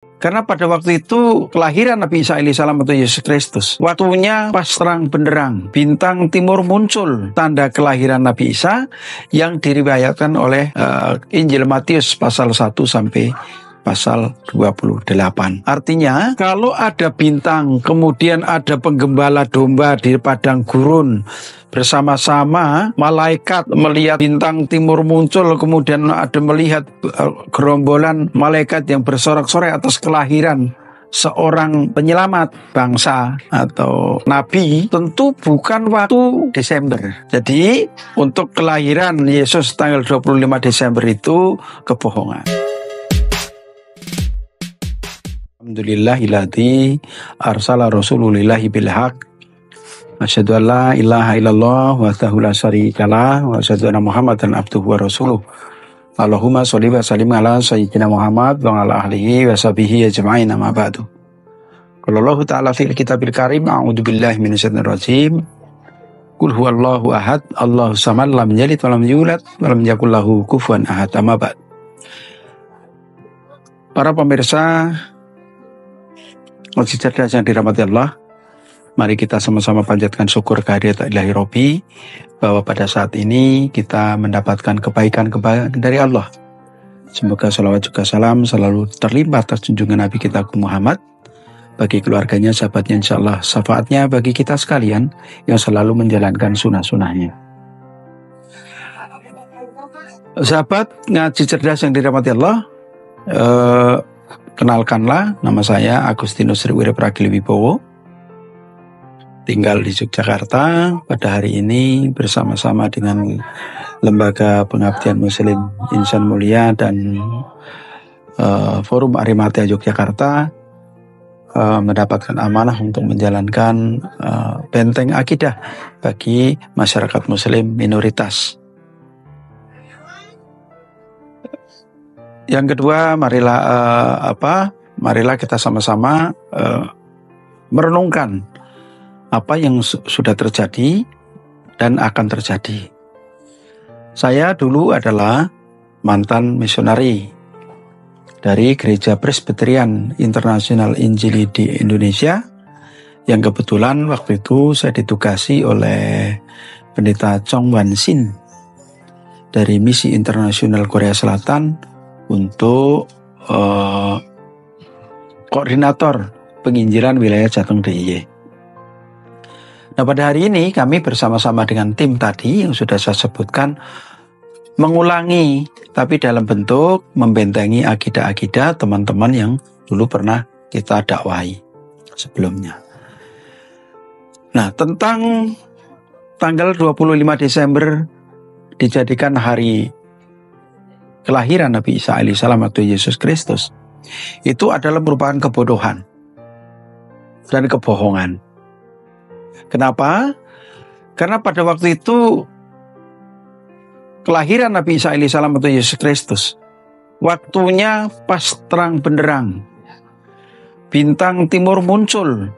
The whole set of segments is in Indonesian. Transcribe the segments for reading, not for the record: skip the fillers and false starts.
Karena pada waktu itu kelahiran Nabi Isa alaihissalam atau Yesus Kristus, waktunya pas terang benderang, bintang timur muncul, tanda kelahiran Nabi Isa yang diriwayatkan oleh Injil Matius pasal 1 sampai pasal 28. Artinya kalau ada bintang, kemudian ada penggembala domba di padang gurun, bersama-sama malaikat melihat bintang timur muncul, kemudian ada melihat gerombolan malaikat yang bersorak-sorai atas kelahiran seorang penyelamat bangsa atau nabi, tentu bukan waktu Desember. Jadi untuk kelahiran Yesus tanggal 25 Desember itu kebohongan. Alhamdulillahilladzi arsala rasulillahi bilhaq. Asyhadu an la ilaha illallah wahdahu la syarikalah wa asyhadu anna Muhammadan abduhu wa rasuluh. Allahumma sholli wa sallim ala sayyidina Muhammad wa ala alihi wa sahbihi ajma'in, amma ba'du. Qala Allah ta'ala fil kitabil karim, a'udzu billahi minasyaitonir rajim. Qul huwallahu ahad, Allahus samad, lam yalid wa lam yulad wa lam yakul lahu kufuwan ahad, amma ba'd. Para pemirsa masjid cerdas yang dirahmati Allah, mari kita sama-sama panjatkan syukur kehadirat Ilahi Robbi bahwa pada saat ini kita mendapatkan kebaikan dari Allah. Semoga salawat juga salam selalu terlimpah atas junjungan Nabi kita Muhammad, bagi keluarganya, sahabatnya, insyaallah syafaatnya bagi kita sekalian yang selalu menjalankan sunnah-sunnahnya. Sahabat ngaji cerdas yang dirahmati Allah, kenalkanlah, nama saya Agustinus Riwire Pragilewibowo, tinggal di Yogyakarta pada hari ini bersama-sama dengan Lembaga Pengabdian Muslim Insan Mulia dan Forum Arimatea Yogyakarta mendapatkan amanah untuk menjalankan benteng akidah bagi masyarakat Muslim minoritas. Yang kedua, marilah kita sama-sama merenungkan apa yang sudah terjadi dan akan terjadi. Saya dulu adalah mantan misionari dari Gereja Presbyterian Internasional Injili di Indonesia, yang kebetulan waktu itu saya ditugasi oleh Pendeta Chong Wan Sin dari Misi Internasional Korea Selatan untuk koordinator penginjilan wilayah Jateng DIY. Nah, pada hari ini kami bersama-sama dengan tim tadi yang sudah saya sebutkan mengulangi, tapi dalam bentuk membentengi akidah-akidah teman-teman yang dulu pernah kita dakwahi sebelumnya. Nah, tentang tanggal 25 Desember dijadikan hari kelahiran Nabi Isa alaihissalam atau Yesus Kristus, itu adalah merupakan kebodohan dan kebohongan. Kenapa? Karena pada waktu itu kelahiran Nabi Isa alaihissalam atau Yesus Kristus, waktunya pas terang benderang, bintang timur muncul,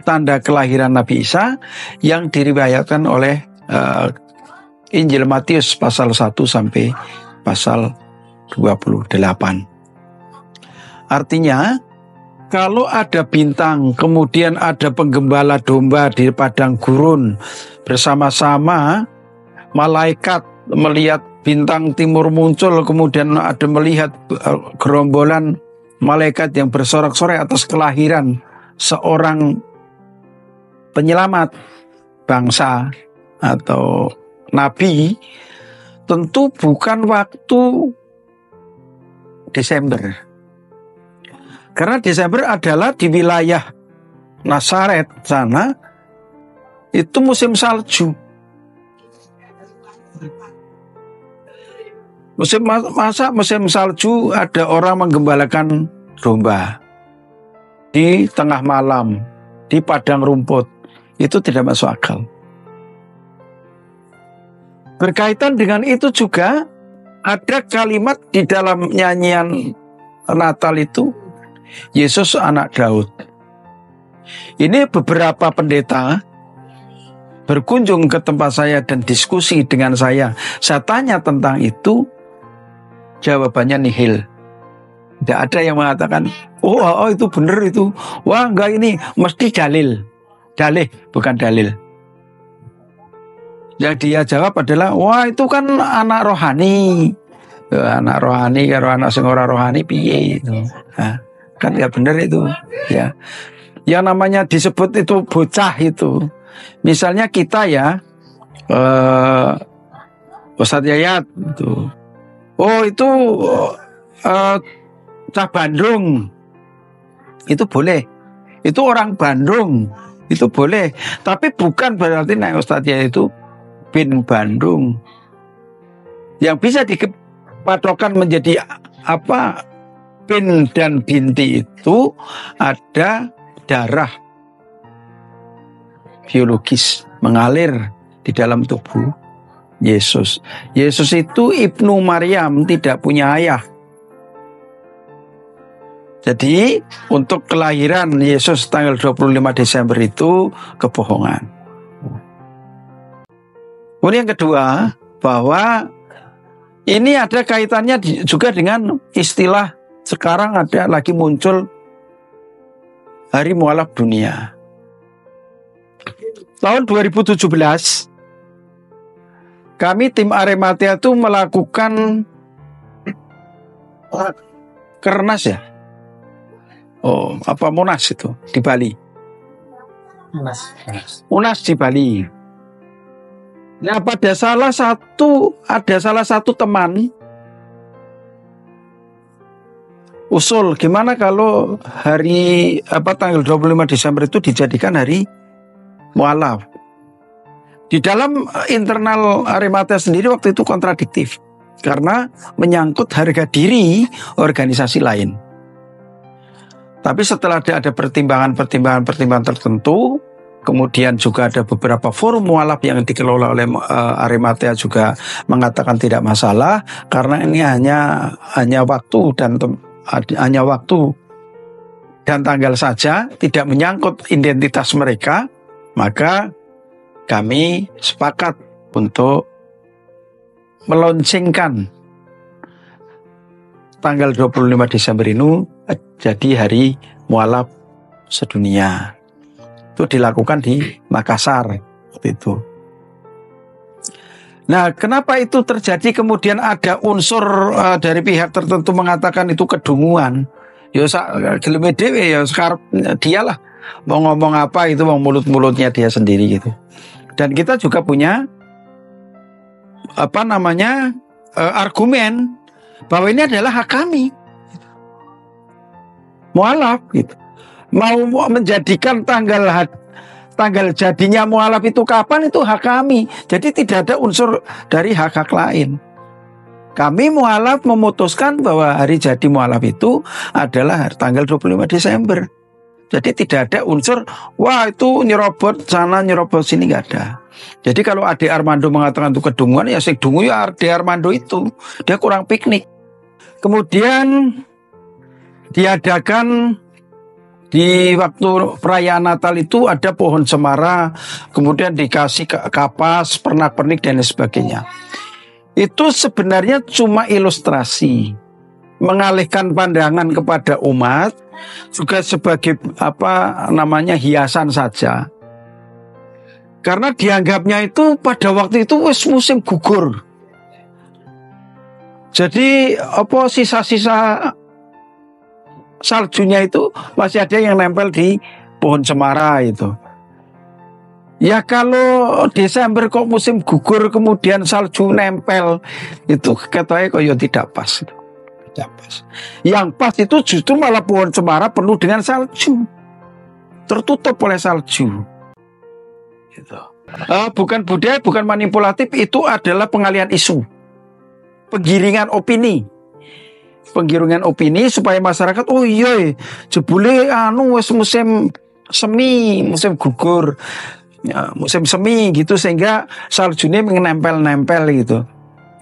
tanda kelahiran Nabi Isa yang diriwayatkan oleh Injil Matius pasal 1 sampai pasal 28. Artinya kalau ada bintang, kemudian ada penggembala domba di padang gurun, bersama-sama malaikat melihat bintang timur muncul, kemudian ada melihat gerombolan malaikat yang bersorak-sorai atas kelahiran seorang penyelamat bangsa atau nabi, tentu bukan waktu Desember. Karena Desember adalah di wilayah Nazaret sana, itu musim salju. Musim salju ada orang menggembalakan domba di tengah malam, di padang rumput. Itu tidak masuk akal. Berkaitan dengan itu juga ada kalimat di dalam nyanyian Natal itu, Yesus anak Daud. Ini beberapa pendeta berkunjung ke tempat saya dan diskusi dengan saya. Saya tanya tentang itu, jawabannya nihil. Tidak ada yang mengatakan, oh itu benar itu. Wah enggak, ini mesti dalil. Dalih, bukan dalil. Yang dia jawab adalah, wah itu kan anak rohani. Anak rohani karo anak sing ora rohani piye itu. Nah, kan ya benar itu, ya. Yang namanya disebut itu bocah itu. Misalnya kita ya, Ustadz Yayat itu. Oh itu cah Bandung. Itu boleh. Itu orang Bandung. Itu boleh. Tapi bukan berarti naik Ustadz Yayat itu bin Bandung. Yang bisa dipatokan menjadi apa, bin dan binti itu ada darah biologis mengalir di dalam tubuh Yesus. Yesus itu Ibnu Maryam, tidak punya ayah. Jadi untuk kelahiran Yesus tanggal 25 Desember itu kebohongan. Kemudian yang kedua, bahwa ini ada kaitannya juga dengan istilah sekarang ada lagi muncul Hari Mualaf Dunia. Tahun 2017 kami tim Arematea itu melakukan Kernas ya? Oh, apa Munas itu di Bali? Munas di Bali. Nah, ada salah satu teman usul gimana kalau hari tanggal 25 Desember itu dijadikan hari mualaf. Di dalam internal Arematea sendiri waktu itu kontradiktif karena menyangkut harga diri organisasi lain. Tapi setelah ada pertimbangan tertentu, kemudian juga ada beberapa forum mualaf yang dikelola oleh Arematea juga mengatakan tidak masalah karena ini hanya waktu dan tanggal saja, tidak menyangkut identitas mereka. Maka kami sepakat untuk meluncurkan tanggal 25 Desember ini jadi hari mualaf sedunia. Itu dilakukan di Makassar waktu itu. Nah, kenapa itu terjadi? Kemudian ada unsur dari pihak tertentu mengatakan itu kedunguan. Ya geleme dhewe ya sekarang dialah mau ngomong apa itu mau mulut-mulutnya dia sendiri gitu. Dan kita juga punya argumen bahwa ini adalah hak kami. Mualaf gitu. Mau menjadikan tanggal jadinya mualaf itu kapan, itu hak kami. Jadi tidak ada unsur dari hak-hak lain. Kami mualaf memutuskan bahwa hari jadi mualaf itu adalah tanggal 25 Desember. Jadi tidak ada unsur, wah itu nyerobot sana, nyerobot sini, nggak ada. Jadi kalau Ade Armando mengatakan itu kedunguan, ya sing dungu ya Ade Armando itu. Dia kurang piknik. Kemudian diadakan di waktu perayaan Natal itu ada pohon cemara, kemudian dikasih kapas, pernak-pernik dan sebagainya. Itu sebenarnya cuma ilustrasi, mengalihkan pandangan kepada umat, juga sebagai hiasan saja. Karena dianggapnya itu pada waktu itu musim gugur. Jadi sisa-sisa saljunya itu masih ada yang nempel di pohon cemara itu. Ya kalau Desember kok musim gugur kemudian salju nempel, itu katanya kok ya tidak pas. Tidak pas. Yang pas itu justru malah pohon cemara penuh dengan salju, tertutup oleh salju. Gitu. Bukan budaya, bukan manipulatif, itu adalah pengalihan isu, penggiringan opini. Penggiringan opini supaya masyarakat, oh iya jebule wis musim semi, musim gugur, ya, musim semi gitu, sehingga saljunya menempel-nempel gitu.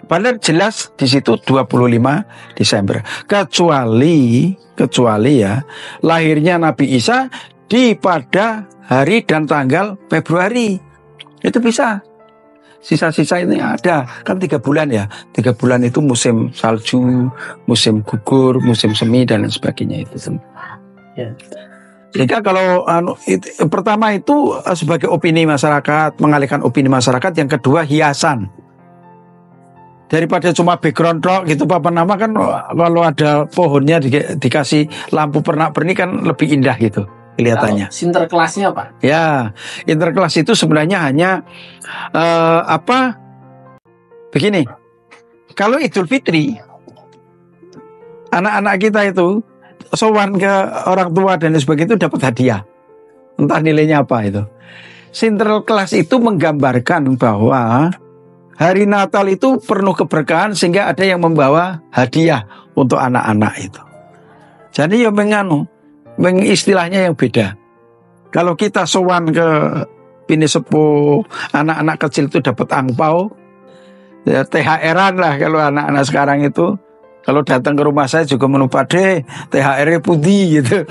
Padahal jelas di situ 25 Desember. Kecuali ya lahirnya Nabi Isa pada hari dan tanggal Februari. Itu bisa. Sisa-sisa ini ada kan 3 bulan ya. 3 bulan itu musim salju, musim gugur, musim semi dan lain sebagainya itu. Ya. Sehingga kalau pertama itu sebagai opini masyarakat, mengalihkan opini masyarakat. Yang kedua hiasan. Daripada cuma background rock gitu papan nama kan, kalau ada pohonnya dikasih lampu pernak-pernik kan lebih indah gitu kelihatannya. Sinterklasnya Pak? Ya, interkelas itu sebenarnya hanya begini. Kalau Idul Fitri, anak-anak kita itu sowan ke orang tua dan sebagainya itu dapat hadiah. Entah nilainya apa itu. Sinterklas itu menggambarkan bahwa hari Natal itu penuh keberkahan sehingga ada yang membawa hadiah untuk anak-anak itu. Jadi ya istilahnya yang beda. Kalau kita sowan ke bini sepuh, anak-anak kecil itu dapat angpau, ya THR-an lah kalau anak-anak sekarang itu. Kalau datang ke rumah saya juga menu Pade, THR-nya putih gitu.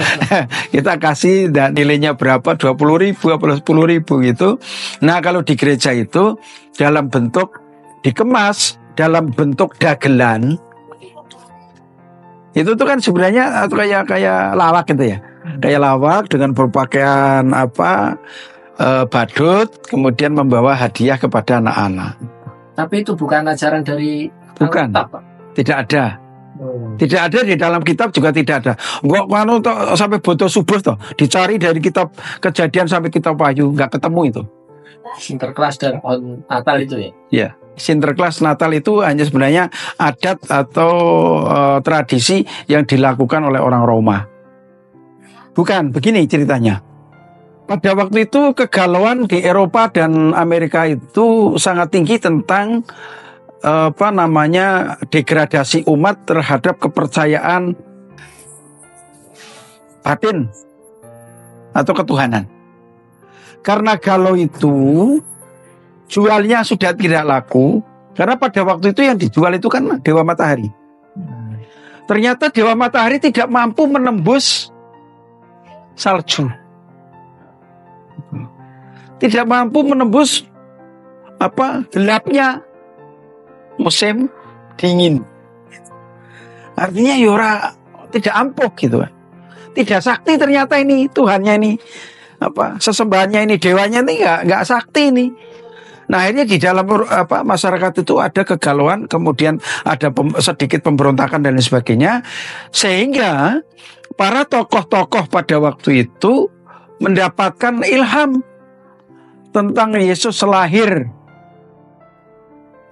Kita kasih dan nilainya berapa, 20.000 atau 10.000 gitu. Nah kalau di gereja itu dalam bentuk dikemas, dalam bentuk dagelan. Itu tuh kan sebenarnya kayak lawak gitu ya. Kayak lawak dengan berpakaian badut, kemudian membawa hadiah kepada anak-anak. Tapi itu bukan ajaran dari Bukan. Alkitab, Pak? Tidak ada. Tidak ada di dalam kitab juga tidak ada. Enggak sampai bodoh subuh toh. Dicari dari kitab Kejadian sampai kitab Wahyu nggak ketemu itu. Sinterklas dan Natal itu ya? Ya, Sinterklas Natal itu hanya sebenarnya adat atau tradisi yang dilakukan oleh orang Roma. Bukan, begini ceritanya. Pada waktu itu kegalauan di Eropa dan Amerika itu sangat tinggi tentang degradasi umat terhadap kepercayaan batin atau ketuhanan. Karena galau itu jualnya sudah tidak laku, karena pada waktu itu yang dijual itu kan Dewa Matahari. Ternyata Dewa Matahari tidak mampu menembus salju, tidak mampu menembus gelapnya musim dingin. Artinya yora tidak ampuh gitu kan. Tidak sakti ternyata ini Tuhannya ini, sesembahannya ini, dewanya ini nggak sakti ini. Nah akhirnya di dalam masyarakat itu ada kegalauan, kemudian ada sedikit pemberontakan dan lain sebagainya, sehingga para tokoh-tokoh pada waktu itu mendapatkan ilham tentang Yesus lahir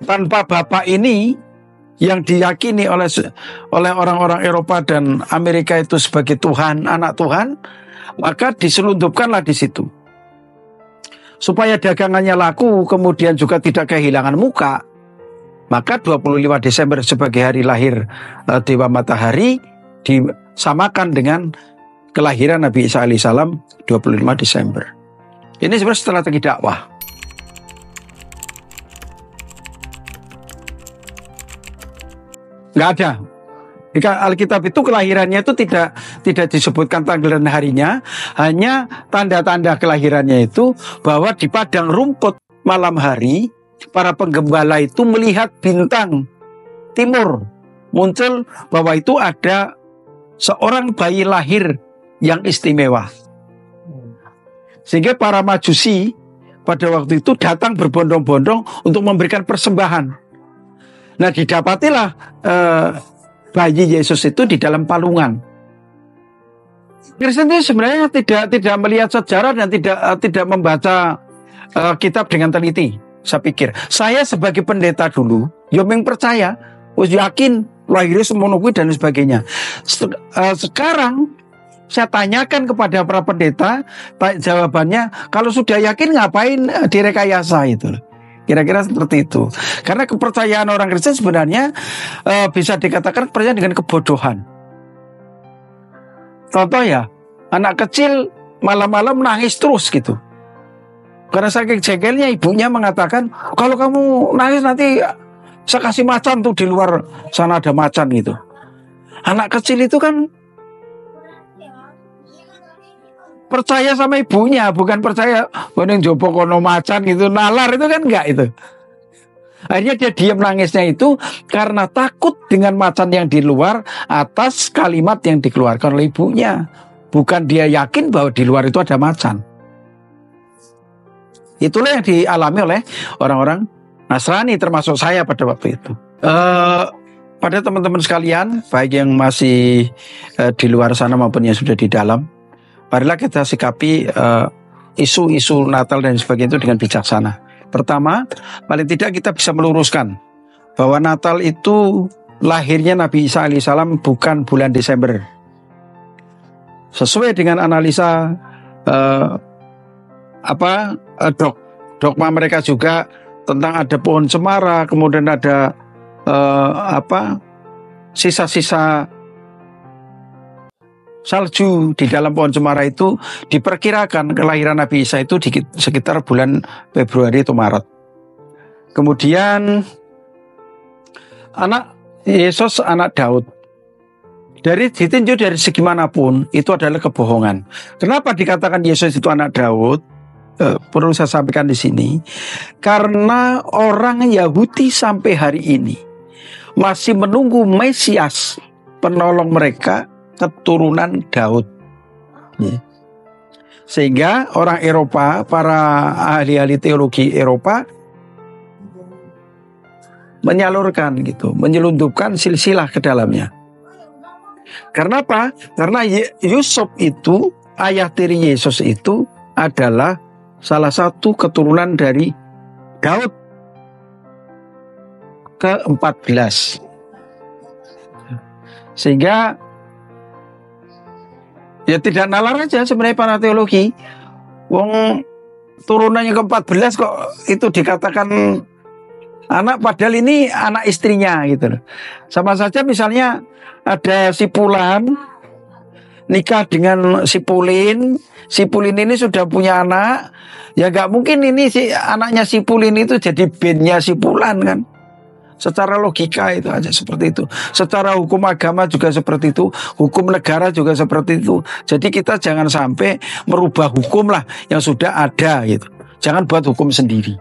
tanpa Bapa ini, yang diyakini oleh orang-orang Eropa dan Amerika itu sebagai Tuhan, anak Tuhan, maka diselundupkanlah di situ. Supaya dagangannya laku, kemudian juga tidak kehilangan muka, maka 25 Desember sebagai hari lahir Dewa Matahari disamakan dengan kelahiran Nabi Isa alaihissalam 25 Desember. Ini sebenarnya strategi dakwah. Nggak ada. Di Alkitab itu kelahirannya itu tidak disebutkan tanggal dan harinya, hanya tanda-tanda kelahirannya itu bahwa di padang rumput malam hari para penggembala itu melihat bintang timur muncul, bahwa itu ada seorang bayi lahir yang istimewa. Sehingga para majusi pada waktu itu datang berbondong-bondong untuk memberikan persembahan. Nah didapatilah bayi Yesus itu di dalam palungan. Kristen itu sebenarnya tidak melihat sejarah dan tidak membaca kitab dengan teliti. Saya pikir, saya sebagai pendeta dulu, yang percaya, yakin lahirnya semono kuwi dan sebagainya. Sekarang saya tanyakan kepada para pendeta, jawabannya, kalau sudah yakin ngapain direkayasa itu? Kira-kira seperti itu. Karena kepercayaan orang Kristen sebenarnya bisa dikatakan percaya dengan kebodohan. Contoh ya, anak kecil malam-malam nangis terus gitu. Karena saking jengkelnya ibunya mengatakan, kalau kamu nangis nanti saya kasih macan tuh, di luar sana ada macan gitu. Anak kecil itu kan percaya sama ibunya, bukan percaya yang jopo kono macan gitu, nalar itu kan enggak itu. Akhirnya dia diam nangisnya itu karena takut dengan macan yang di luar atas kalimat yang dikeluarkan oleh ibunya. Bukan dia yakin bahwa di luar itu ada macan. Itulah yang dialami oleh orang-orang Nasrani, termasuk saya pada waktu itu. Pada teman-teman sekalian, baik yang masih di luar sana maupun yang sudah di dalam, marilah kita sikapi isu-isu Natal dan sebagainya itu dengan bijaksana. Pertama, paling tidak kita bisa meluruskan bahwa Natal itu lahirnya Nabi Isa alaihissalam bukan bulan Desember. Sesuai dengan analisa dogma mereka juga tentang ada pohon cemara, kemudian ada sisa-sisa salju di dalam pohon cemara itu, diperkirakan kelahiran Nabi Isa itu di sekitar bulan Februari atau Maret. Kemudian anak Yesus, anak Daud, ditinjau dari segi manapun itu adalah kebohongan. Kenapa dikatakan Yesus itu anak Daud? Perlu saya sampaikan di sini, karena orang Yahudi sampai hari ini masih menunggu Mesias, penolong mereka, keturunan Daud. Sehingga orang Eropa, para ahli-ahli teologi Eropa menyalurkan gitu, menyelundupkan silsilah ke dalamnya. Karena apa? Karena Yusuf itu, ayah tiri Yesus itu adalah salah satu keturunan dari Daud ke-14. Sehingga ya tidak nalar aja sebenarnya para teologi. Wong turunannya ke-14 kok itu dikatakan anak, padahal ini anak istrinya gitu loh. Sama saja misalnya ada si Fulan nikah dengan si Pulin ini sudah punya anak, ya nggak mungkin ini si anaknya si Pulin itu jadi bandnya si Fulan kan. Secara logika itu aja seperti itu. Secara hukum agama juga seperti itu. Hukum negara juga seperti itu. Jadi kita jangan sampai merubah hukum lah yang sudah ada gitu. Jangan buat hukum sendiri.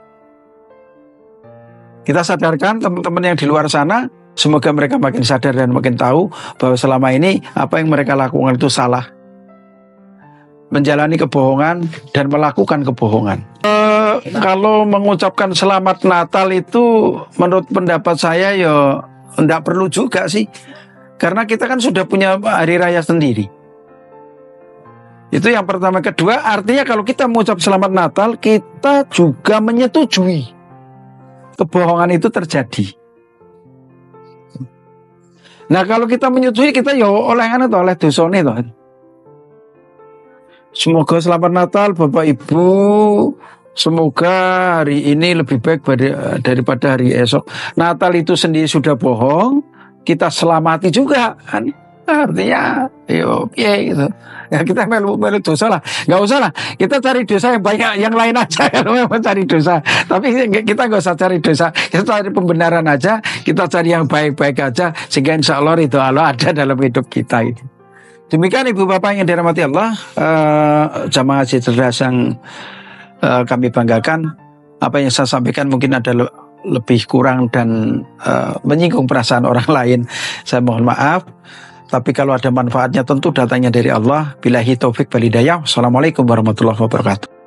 Kita sadarkan teman-teman yang di luar sana, semoga mereka makin sadar dan makin tahu bahwa selama ini apa yang mereka lakukan itu salah. Menjalani kebohongan dan melakukan kebohongan. Kalau mengucapkan selamat Natal itu menurut pendapat saya ya enggak perlu juga sih. Karena kita kan sudah punya hari raya sendiri. Itu yang pertama. Kedua, artinya kalau kita mengucap selamat Natal, kita juga menyetujui kebohongan itu terjadi. Nah, kalau kita menyetujui, kita ya oleh dosane toh. Semoga selamat Natal Bapak Ibu. Semoga hari ini lebih baik daripada hari esok. Natal itu sendiri sudah bohong, kita selamati juga kan. Artinya gitu. Ya kita melu dosa lah. Gak usah lah. Kita cari dosa yang banyak, yang lain aja kalau memang cari dosa. Tapi kita gak usah cari dosa. Kita cari pembenaran aja. Kita cari yang baik-baik aja. Sehingga insya Allah itu Allah ada dalam hidup kita ini. Demikian Ibu Bapak yang dirahmati Allah, jamaah haji cerdas yang kami banggakan. Apa yang saya sampaikan mungkin ada lebih kurang dan menyinggung perasaan orang lain. Saya mohon maaf. Tapi kalau ada manfaatnya tentu datangnya dari Allah. Billahi taufik wal hidayah. Assalamualaikum warahmatullahi wabarakatuh.